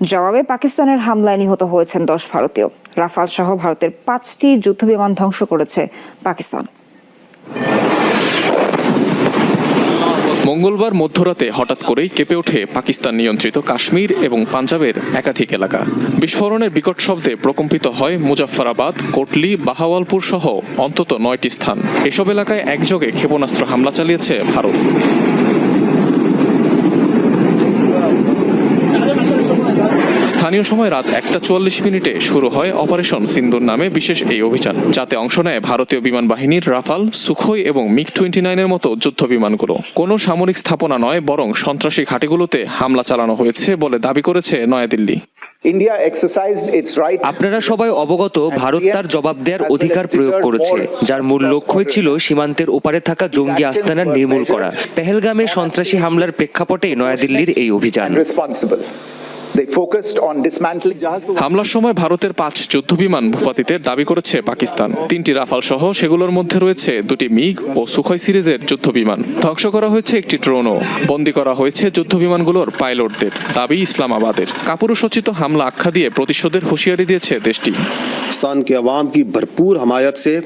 জবাবে পাকিস্তানের হামলায় নিহত হয়েছেন 10 ভারতীয়। রাফাল সহ ভারতের 5টি যুদ্ধবিমান ধ্বংস করেছে পাকিস্তান। মঙ্গলবার মধ্যরাতে হঠাৎ করেই কেঁপে ওঠে পাকিস্তান নিয়ন্ত্রিত কাশ্মীর এবং পাঞ্জাবের একাধিক এলাকা। বিস্ফোরণের বিকট শব্দে প্রকম্পিত হয় মুজাফফরাবাদ, কোটলি, বাহাওয়ালপুর সহ অন্তত 9টি স্থান। এসব এলাকায় একযোগে ক্ষেপণাস্ত্র হামলা চালিয়েছে ভারত। স্থানীয় সময় রাত 1:44 শুরু হয় অপারেশন সিন্দুর নামে বিশেষ এই অভিযান, যাতে অংশ নেয় ভারতীয় বিমান বাহিনীর রাফাল, সুখোই এবং মিগ-29 এর মতো যুদ্ধ বিমানগুলো। কোনো সামরিক স্থাপনা নয়, বরং সন্ত্রাসী ঘাঁটিগুলোতে হামলা চালানো হয়েছে বলে দাবি করেছে নয়াদিল্লি। আপনারা সবাই অবগত, ভারত তার জবাব দেওয়ার অধিকার প্রয়োগ করেছে, যার মূল লক্ষ্যই ছিল সীমান্তের ওপারে থাকা জঙ্গি আস্তানার নির্মূল করা। পেহেলগামে সন্ত্রাসী হামলার প্রেক্ষাপটে নয়াদিল্লির এই অভিযান। হামলার সময় ভারতের 5 যুদ্ধবিমান ভূপাতিতের দাবি করেছে পাকিস্তান। 3টি রাফাল সহ সেগুলোর মধ্যে রয়েছে 2টি মিগ ও সুখোই সিরিজের যুদ্ধবিমান। ধ্বংস করা হয়েছে একটি ড্রোনও। বন্দী করা হয়েছে যুদ্ধবিমানগুলোর পাইলটদের। দাবি ইসলামাবাদের। কাপুরুষোচিত হামলা আখ্যা দিয়ে প্রতিশোধের হুঁশিয়ারি দিয়েছে দেশটি।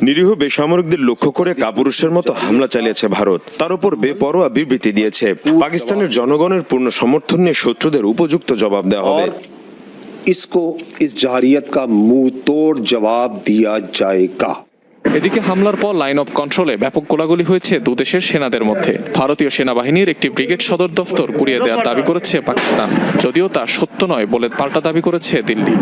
নিরীহ বেসামরিকদের লক্ষ্য করে কাপুরুষের মতো হামলা চালিয়েছে ভারত। তার উপর বেপরোয়া বিবৃতি দিয়েছে। পাকিস্তানের জনগণের পূর্ণ সমর্থন নিয়ে শত্রুদের উপযুক্ত জবাব দেওয়া হবে। इस जाहिरियत का मुंह तोड़ जवाब दिया जाएगा। এদিকে হামলার পর লাইন অফ কন্ট্রোলে ব্যাপক গোলাগুলি হয়েছে দুদেশের সেনাদের মধ্যে। ভারতীয় সেনাবাহিনীর একটি ব্রিগেড সদর দফতর গুঁড়িয়ে দেওয়ার দাবি করেছে পাকিস্তান, যদিও তা সত্য নয় বলে পাল্টা দাবি করেছে দিল্লি।